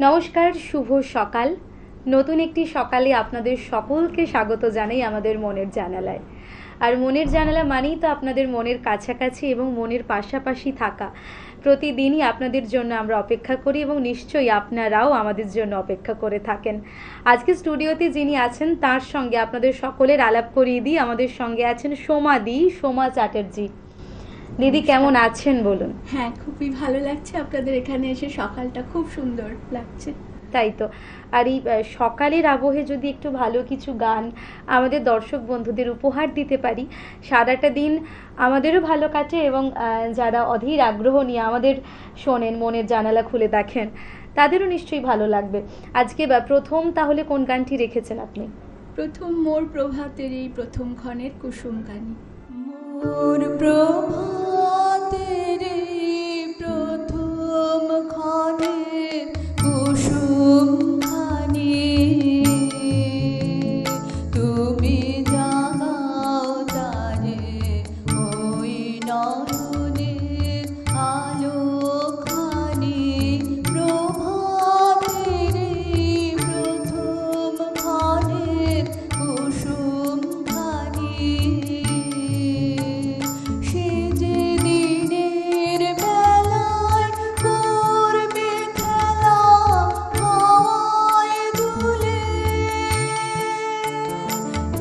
নমস্কার, শুভ সকাল। নতুন একটি সকালে আপনাদের সকলকে স্বাগত জানাই আমাদের মনের জানালায়। আর মনের জানালা মানেই তো আপনাদের মনের কাছাকাছি এবং মনের পাশাপাশি থাকা। প্রতিদিনই আপনাদের জন্য আমরা অপেক্ষা করি এবং নিশ্চয়ই আপনারাও আমাদের জন্য অপেক্ষা করে থাকেন। আজকে স্টুডিওতে যিনি আছেন তার সঙ্গে আপনাদের সকলের আলাপ করিয়ে দিই। আমাদের সঙ্গে আছেন সোমা চ্যাটার্জি। দিদি কেমন আছেন বলুন? হ্যাঁ, খুবই ভালো লাগছে আপনাদের এখানে এসে, সকালটা খুব সুন্দর লাগছে। তাই তো। আর এই সকালের আবহে যদি একটু ভালো কিছু গান আমাদের দর্শক বন্ধুদের উপহার দিতে পারি, সারাটা দিন আমাদেরও ভালো কাটে এবং যারা অধীর আগ্রহ নিয়ে আমাদের শোনেন, মনের জানালা খুলে দেখেন, তাদেরও নিশ্চয়ই ভালো লাগবে। আজকে প্রথম তাহলে কোন গানটি রেখেছেন আপনি? প্রথম মোর প্রভাতের এই প্রথম ক্ষণের কুসুম গানি। মোর প্রভাতের এই প্রথম ক্ষণের কুসুম খানি, তুমি জাগাও তারে ওই নয়নের আলো খানি। প্রভাতের এই প্রথম ক্ষণের কুসুম খানি, সে যে দিনের বেলায় করবে খেলা হাওয়ায় দুলে,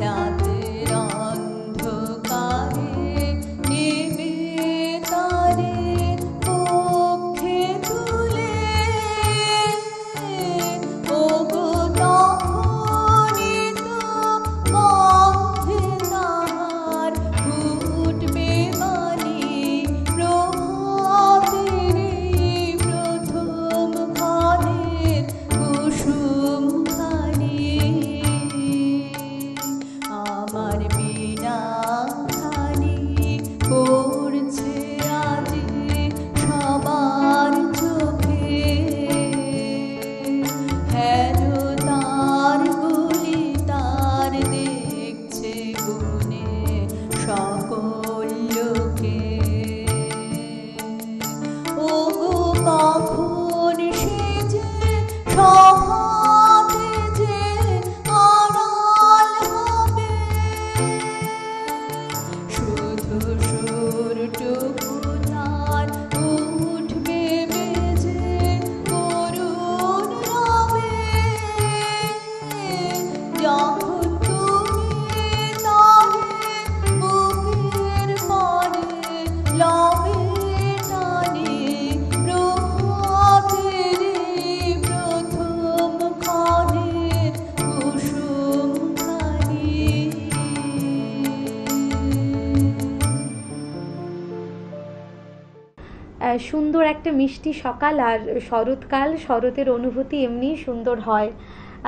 রাতের অন্ধকারে নেবে তারে পক্ষে তুলে। ওগো তখনই তো গন্ধে তাহার ফুটবে বাণী। প্রভাতের এই প্রথম ক্ষণের কুসুম খানি, আমার বিনা খানি পড়ছে আজ সবার চোখে। হেলো তার গুলি তার দেখছে গুনে সকল লোকে। ওগো কখন সে যে সভাতে যে আড়াল হবে, শুধু সুরটুকু তার উঠবে বেজে করুণ রবে। যখন তুমি তারে বুকের পারে লবে টানে, প্রভাতের এই প্রথম ক্ষণের কুসুম খানি। সুন্দর একটা মিষ্টি সকাল, আর শরৎকাল, শরতের অনুভূতি এমনি সুন্দর হয়।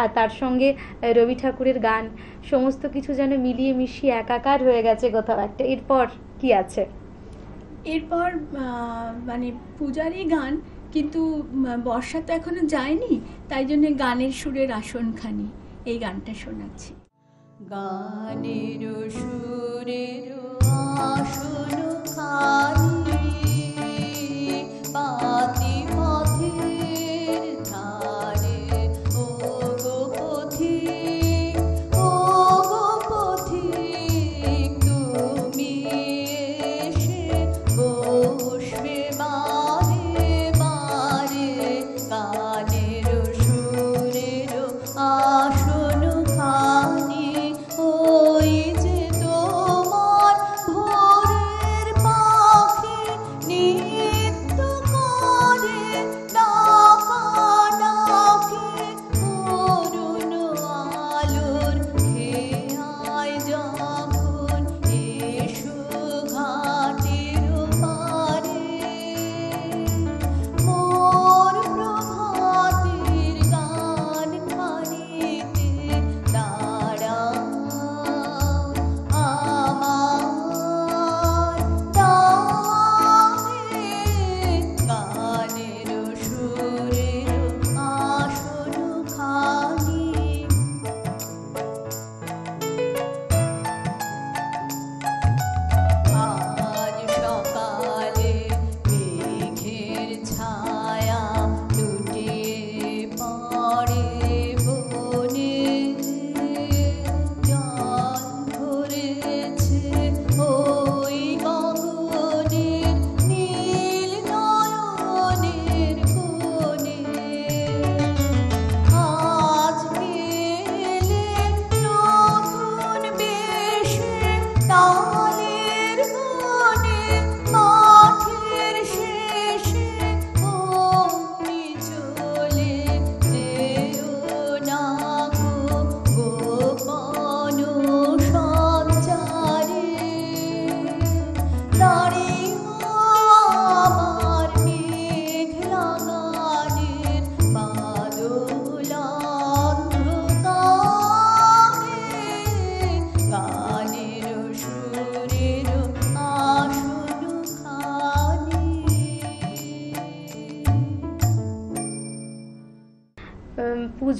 আর তার সঙ্গে রবি ঠাকুরের গান, সমস্ত কিছু যেন মিলিয়ে মিশিয়ে একাকার হয়ে গেছে কোথাও একটা। এরপর কি আছে? এরপর মানে পূজারই গান, কিন্তু বর্ষা তো এখনো যায়নি, তাই জন্য গানের সুরের আসনখানি এই গানটা শোনাচ্ছি। গানের সুরের আসন খানি, পাতি পথের ধারে ওগো পথিক, ওগো পথিক, তুমি এসে বসবে বারে বারে গানের সুরের আসন খানি। ওই যে তোমার ভোরের পাখি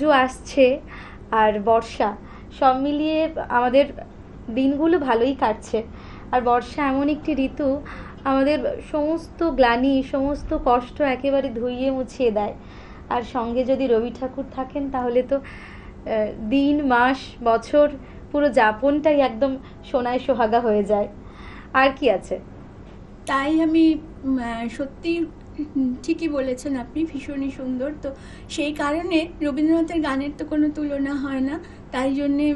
পুজো আসছে আর বর্ষা, সব মিলিয়ে আমাদের দিনগুলো ভালোই কাটছে। আর বর্ষা এমন একটি ঋতু, আমাদের সমস্ত গ্লানি, সমস্ত কষ্ট একেবারে ধুইয়ে মুছিয়ে দেয়। আর সঙ্গে যদি রবি ঠাকুর থাকেন তাহলে তো দিন, মাস, বছর, পুরো যাপনটাই একদম সোনায় সোহাগা হয়ে যায়। আর কি আছে? তাই আমি সত্যি ঠিকই বলেছেন আপনি, ভীষণই সুন্দর। তো সেই কারণে রবীন্দ্রনাথের গানের তো কোনো তুলনা হয় না। তাই জন্যে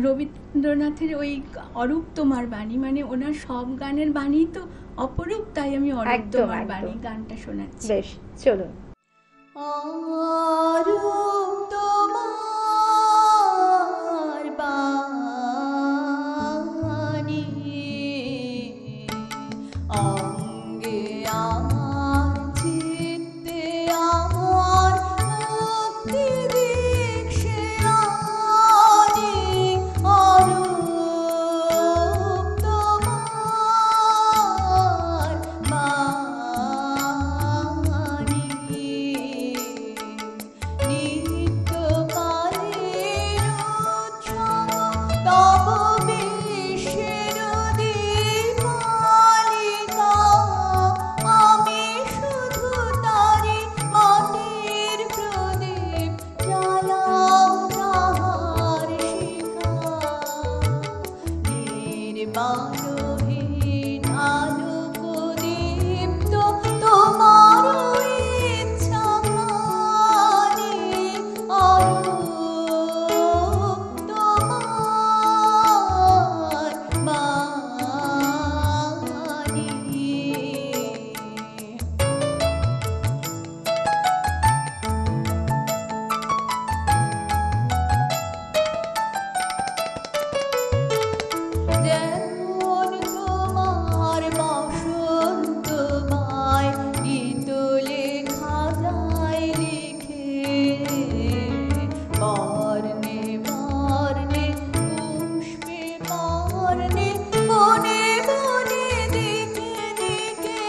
রবীন্দ্রনাথের ওই অরূপ তোমার বাণী, মানে ওনার সব গানের বাণী তো অপরূপ, তাই আমি অরূপ তোমার বাণী গানটা শোনাচ্ছি। বেশ, চলুন। অরূপ তোমার বাণী অঙ্গে আমার চিত্তে আমার মুক্তি দীক্ষে আনি। অরূপ তোমার বাণী নিত্যকালের উৎসব তব বিশ্বের দীপালিকা। আমি শুধু তারি মাটির প্রদীপ জ্বালাও তাহার শিখা। নির্বাণহীন আলোক দীপ্ত তোমার ইচ্ছা খানি। অরূপ তোমার বাণী। যেমন তোমার বসন্ত মায় গীত লেখা যায় লিখে। বর্ণে বর্ণে পুষ্পে বর্ণে বনে বনে দিকে দিকে।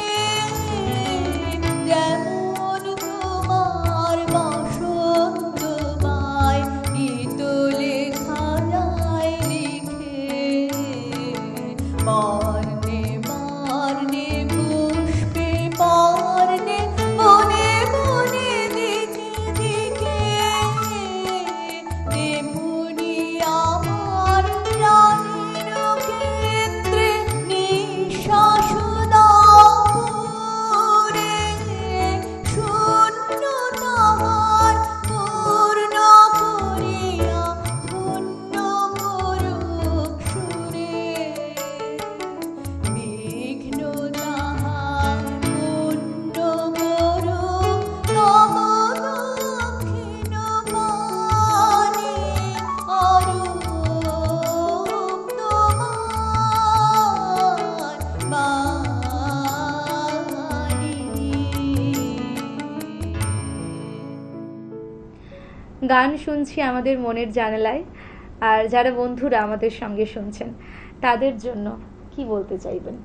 যেমন তোমার বসন্ত মায় গীত লেখা যায় লিখে। বর্ণে বর্ণে পুষ্পে বর্ণে বনে বনে দিকে দিকে। তেমনি আমার প্রাণের ক্ষেত্রে নিঃশ্বাস দাও পুরে। শূন্য তাহার পূর্ণ করিয়া ধন্য করুক সুরে। বিঘ্ন তাহার পূর্ণ করুক তব দক্ষিণ পানি। অরূপ তোমার বাণী। গান শুনছি আমাদের মনের জানালায়, আর যারা বন্ধুরা আমাদের সঙ্গে শুনছেন তাদের জন্য কি বলতে চাইবেন?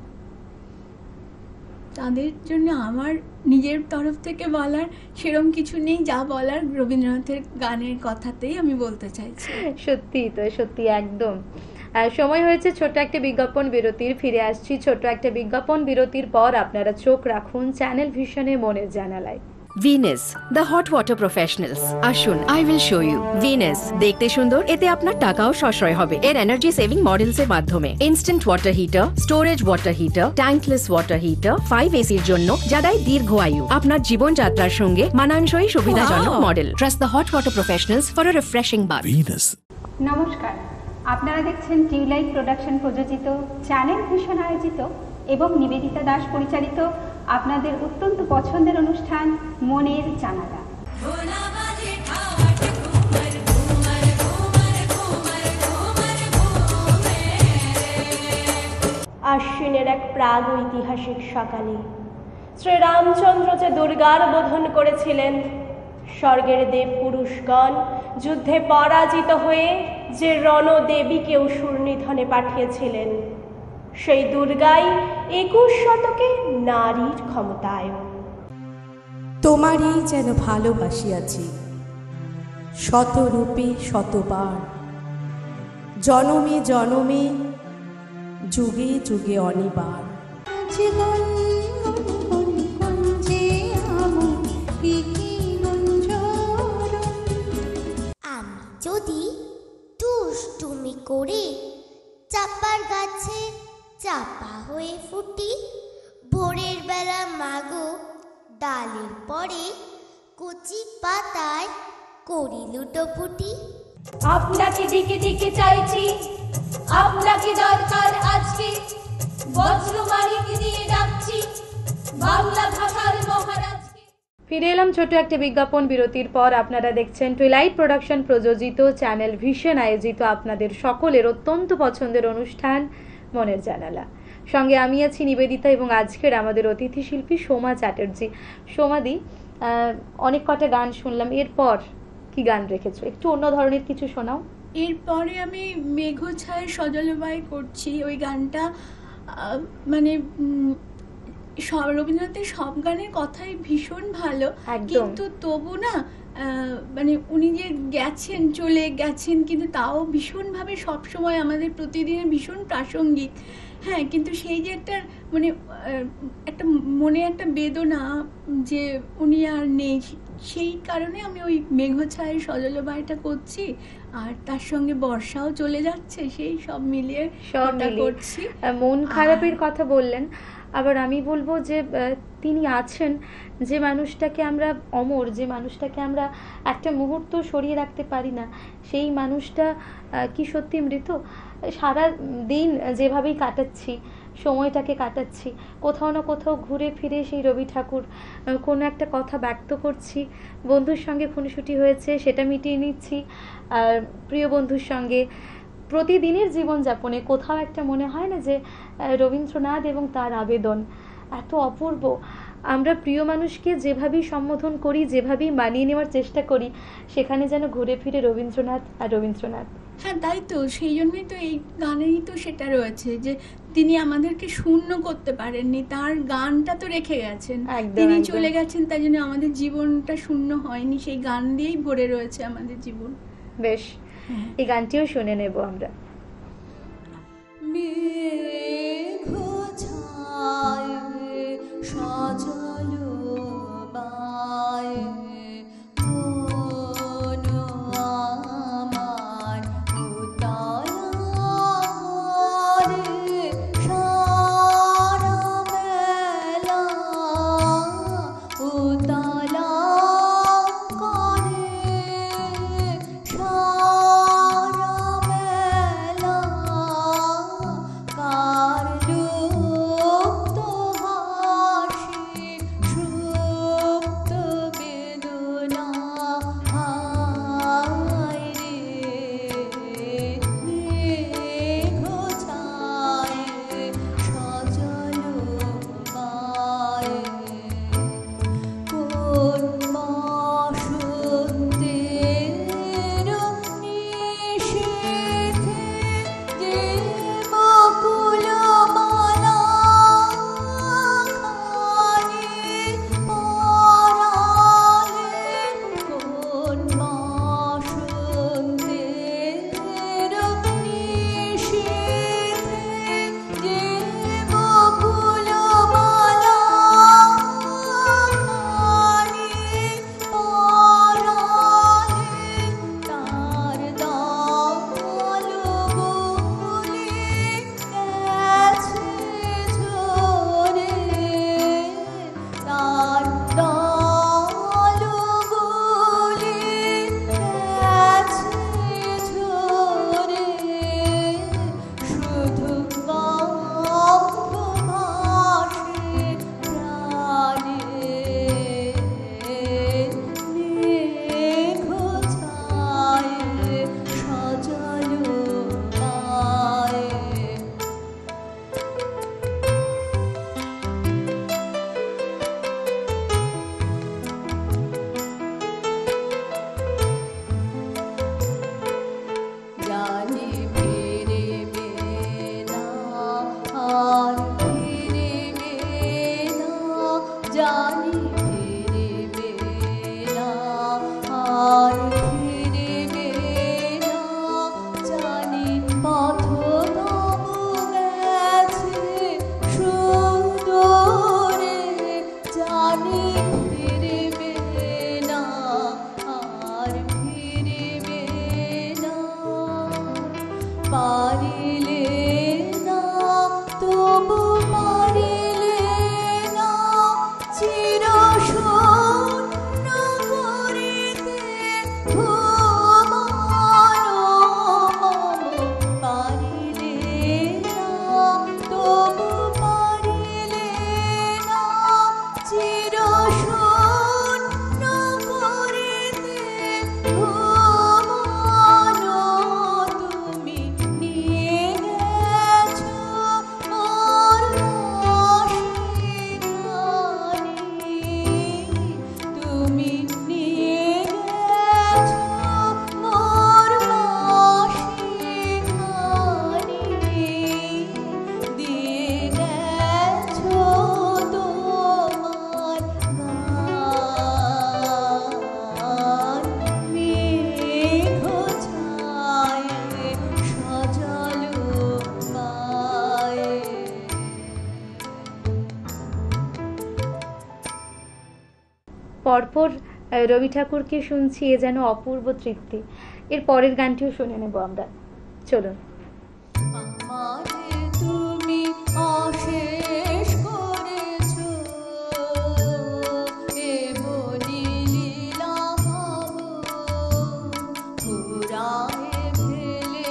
তাদের জন্য আমার নিজের তরফ থেকে বলার সেরম কিছু নেই, যা বলার রবীন্দ্রনাথের গানের কথাতেই আমি বলতে চাইছি। সত্যি তো, সত্যি একদম। সময় হয়েছে ছোট্ট একটা বিজ্ঞাপন বিরতির। ফিরে আসছি ছোট্ট একটা বিজ্ঞাপন বিরতির পর। আপনারা চোখ রাখুন চ্যানেল ভিশনে মনের জানালায়। Venus the hot water professionals. আসুন, I will show you. Venus দেখতে সুন্দর, এতে আপনার টাকাও সাশ্রয় হবে এর এনার্জি সেভিং মডেলস এর মাধ্যমে। Instant water heater, storage water heater, tankless water heater, 5 এসির জন্য যা দেয় দীর্ঘ আয়ু। আপনার জীবনযাত্রার সঙ্গে মানানসই সুবিধাজনক model. Trust the hot water professionals for a refreshing bath. নমস্কার, আপনারা দেখছেন টিউলাইট প্রোডাকশন প্রযোজিত, চ্যানেল ভিশন আয়োজিত এবং নিবেদিতা দাস পরিচালিত আপনাদের অত্যন্ত পছন্দের অনুষ্ঠান মনের জানালা। আশ্বিনের এক প্রাগ ঐতিহাসিক সকালে শ্রীরামচন্দ্র যে দুর্গার বোধন করেছিলেন, স্বর্গের দেব পুরুষগণ যুদ্ধে পরাজিত হয়ে যে রণদেবীকে অসুর নিধনে পাঠিয়েছিলেন, সেই দুর্গাই 21 শতকে নারীর ক্ষমতায়ন। তোমারই যেন ভালোবাসিয়াছি, শতরূপে শতবার, জনমে জনমে, যুগে যুগে অনিবার। আমি যদি দুষ্টুমি করে চাপার গাছে চাপা হয়ে ফুটি, ভোরের বেলা মাগো ডালের পরে কচি পাতায় করি লুটোপুটি। আপনাকে দিকে দিকে চাইছি, আপনাকে দরকার আজকে, বজ্রমানিক দিয়ে ডাকছি বাংলা ভাষার মহারাজকে। ফিরে এলাম ছোট একটা বিজ্ঞাপন বিরতির পর। আপনারা দেখছেন টুইলাইট প্রোডাকশন প্রযোজিত, চ্যানেল ভিশন আয়োজিত আপনাদের সকলের অত্যন্ত পছন্দের অনুষ্ঠান মনের জানালা। সঙ্গে আমি আছি নিবেদিতা এবং আজকের আমাদের অতিথি শিল্পী সোমা চ্যাটার্জি। সোমাদি, অনেক কটা গান শুনলাম, এরপর কি গান রেখেছো? একটু অন্য ধরনের কিছু শোনাও। এরপরে আমি মেঘছায় সজলবায় করছি। ওই গানটা মানে রবীন্দ্রনাথের সব গানের কথাই ভীষণ ভালো, কিন্তু তবু না মানে উনি যে গেছেন, চলে গেছেন, কিন্তু তাও ভীষণভাবে সবসময় আমাদের প্রতিদিনের ভীষণ প্রাসঙ্গিক। হ্যাঁ, কিন্তু সেই যে একটা মানে একটা মনে একটা বেদনা যে উনি আর নেই, সেই কারণে আমি ওই মেঘছায় সজলবায়টা করছি। আর তার সঙ্গে বর্ষাও চলে যাচ্ছে, সেই সব মিলিয়ে করছি। মন খারাপের কথা বললেন, আবার আমি বলবো যে তিনি আছেন যে মানুষটাকে আমরা অমর, যে মানুষটাকে আমরা একটা মুহূর্ত সরিয়ে রাখতে পারি না, সেই মানুষটা কি সত্যি মৃত? সারা দিন যেভাবেই কাটাচ্ছি, সময়টাকে কাটাচ্ছি, কোথাও না কোথাও ঘুরে ফিরে সেই রবি ঠাকুর কোনো একটা কথা ব্যক্ত করছি, বন্ধুর সঙ্গে খুনসুটি হয়েছে সেটা মিটিয়ে নিচ্ছি, আর প্রিয় বন্ধুর সঙ্গে প্রতিদিনের জীবনযাপনে কোথাও একটা মনে হয় না যে রবীন্দ্রনাথ এবং তার আবেদন এত অপূর্ব। আমরা প্রিয় মানুষকে যেভাবেই সম্বোধন করি, যেভাবেই মানিয়ে নেওয়ার চেষ্টা করি, সেখানে যেন ঘুরে ফিরে রবীন্দ্রনাথ আর রবীন্দ্রনাথ। হ্যাঁ, তাই তো, সেই জন্যই তো এই গানেই তো সেটা রয়েছে যে তিনি আমাদেরকে শূন্য করতে পারেননি, তার গানটা তো রেখে গেছেন। তিনি চলে গেছেন, তাই জন্য আমাদের জীবনটা শূন্য হয়নি, সেই গান দিয়েই ভরে রয়েছে আমাদের জীবন। বেশ, এই গানটিও শুনে নেব আমরা। পারিলে না তবু পারিলে না চির শূন্য করিতে ভুবন মম পারিলে না তবু পারিলে না চির শূন্য করিতে ভুবন তুমি নিয়ে গেছো মোর মাসিখানি তুমি নিয়ে গেছো মোর মাসিখানি দিয়ে গেছো তোমার গান মেঘ ছায়ে সাজালো পায়ে। পরপর রবি ঠাকুরকে শুনছি, এ যেন অপূর্ব তৃপ্তি। এর পরের গানটিও শুনে নেব আমরা, চলুন। আমারে তুমি অশেষ করেছো এ বলি লীলা ভাব পুরায়ে ফেলে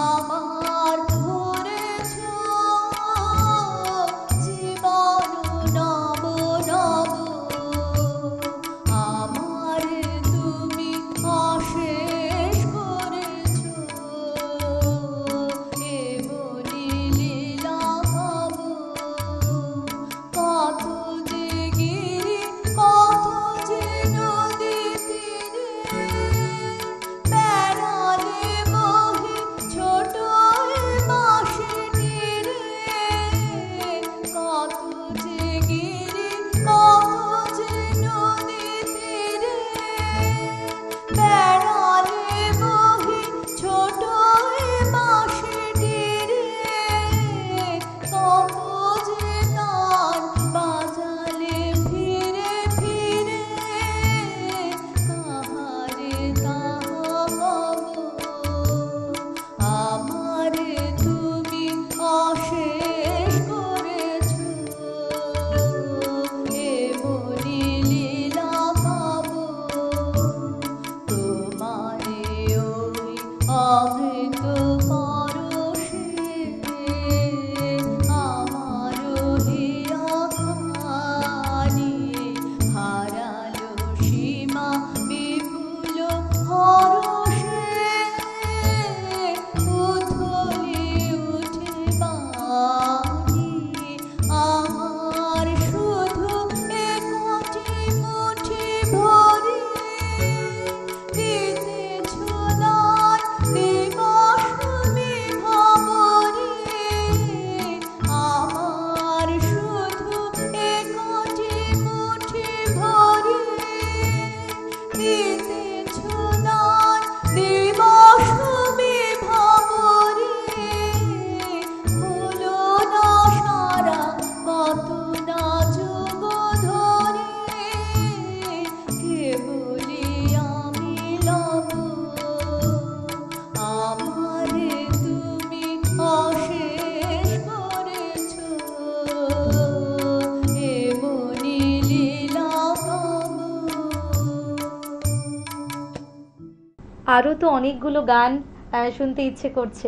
আমার ভরেছো জীবন নব নব। আমারে তুমি অশেষ করেছো এ বলি লীলা ভাব কত যে গিরি কত যে নদী তীরে বেড়ালে বহি ছোট মাসি তীরে কত যে গিরি কত যে নদী তীরে বেড়ালে বহি ছোট মাসি তীরে কত যে তান বাজালে ফিরে ফিরে কাহারে তাহা কব। আমারে তুমি অশেষ করেছো এ বলি লীলা ভাব তোমারে ওই অমৃত পরশে আমার হিয়া খানি হারালো সীমা বিপুল হরষে উথলি উঠে বাণী আমার শুধু একটি মুঠি ভরে দিতেছ দান দিবস বিভাবরে আমার শুধু একটি মুঠি ভরে দিতেছ দান দিবস বিভাবরে হলো না সারা কত না যুগ ধরে কেবলি আমি লব। আমারে তুমি অশেষ করেছো এ বলি লীলা ভাব। আরও তো অনেকগুলো গান শুনতে ইচ্ছে করছে,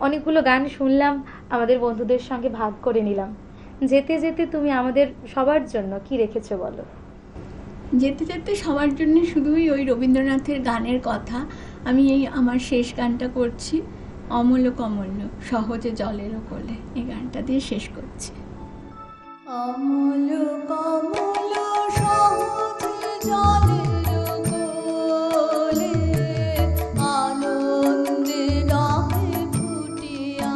অনেকগুলো গান শুনলাম, আমাদের বন্ধুদের সঙ্গে ভাগ করে নিলাম। যেতে যেতে তুমি আমাদের সবার জন্য কি রেখেছো বলো? যেতে যেতে সবার জন্য শুধুই ওই রবীন্দ্রনাথের গানের কথা। আমি এই আমার শেষ গানটা করছি, অমল কমল সহজে জলের কোলে, এই গানটা দিয়ে শেষ করছি। অমল কমল সহজে জলের কোলে আনন্দে ডাকে ফুটিয়া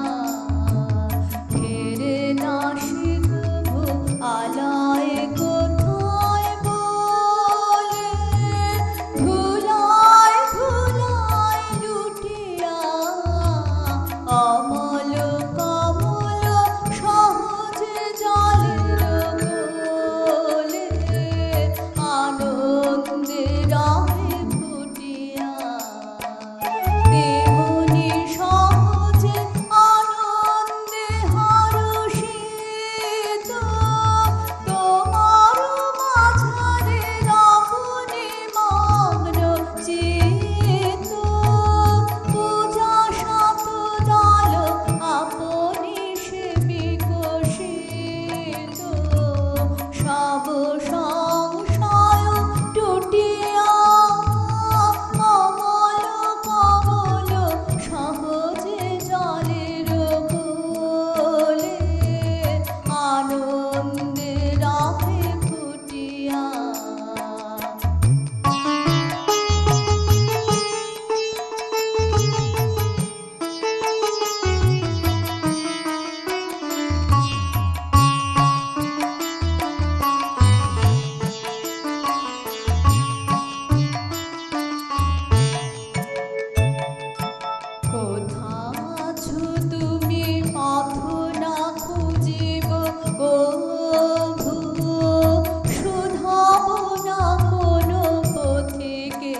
ফেরে না শিখব আলায় কোথায় বলে ধুলায় ধুলায় লুটিয়া। অমল কমল সহজে জলের কোলে আনন্দ কোথা আছো তুমি পথ না খুঁজিব কভু, শুধাব না কোনো পথিকে,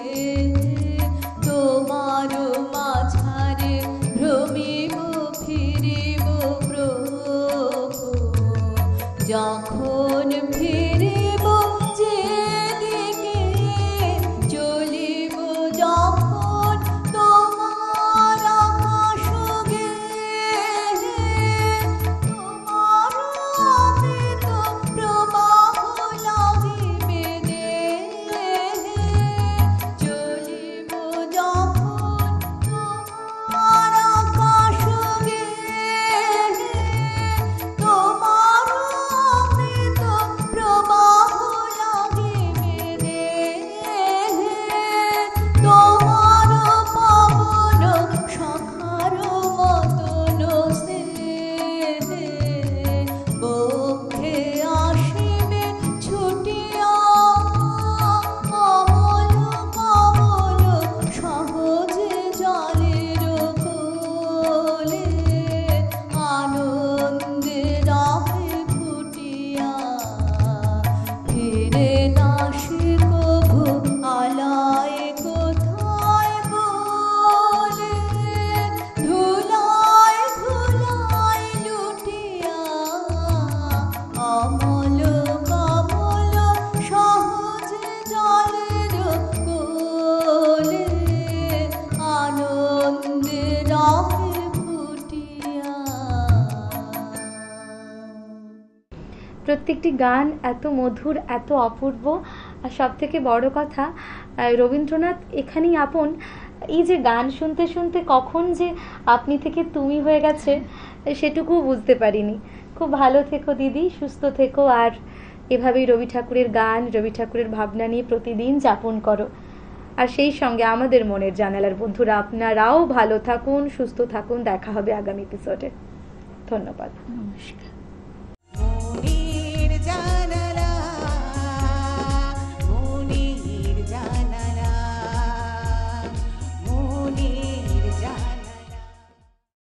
তোমার মাঝারে ভ্রমিব ফিরিব প্রভু। যখন ফিরিব যেদিকে চলিব যখন তোমার আকাশ গেয়ে, তোমার অমৃত প্রবাহ লাগিবে দেহে। চলিব যখন তোমার আকাশ গেয়ে, তোমার অমৃত প্রবাহ লাগিবে দেহে। তোমার পাবন সখার মতন স্নেহে, বক্ষে আসিবে ছুটিয়া অমল কমল সহজে জলের কোলে, আনন্দে রাহে ফুটিয়া ফিরে না সে কভু আলায় কোথায় বলে, ধুলায় ধুলায় লুটিয়া অমল কমল সহজে জলের কোলে, আনন্দে রাহে ফুটিয়া। প্রত্যেকটি গান এত মধুর, এত অপূর্ব। আর সব থেকে বড় কথা, রবীন্দ্রনাথ এখানেই আপন। এই যে গান শুনতে শুনতে কখন যে আপনি থেকে তুমি হয়ে গেছে সেটুকু বুঝতে পারিনি। খুব ভালো থেকো দিদি, সুস্থ থেকো, আর এভাবেই রবি ঠাকুরের গান, রবি ঠাকুরের ভাবনা নিয়ে প্রতিদিন যাপন করো। আর সেই সঙ্গে আমাদের মনের জানালার বন্ধুরা, আপনারাও ভালো থাকুন, সুস্থ থাকুন। দেখা হবে আগামী এপিসোডে। ধন্যবাদ। নমস্কার।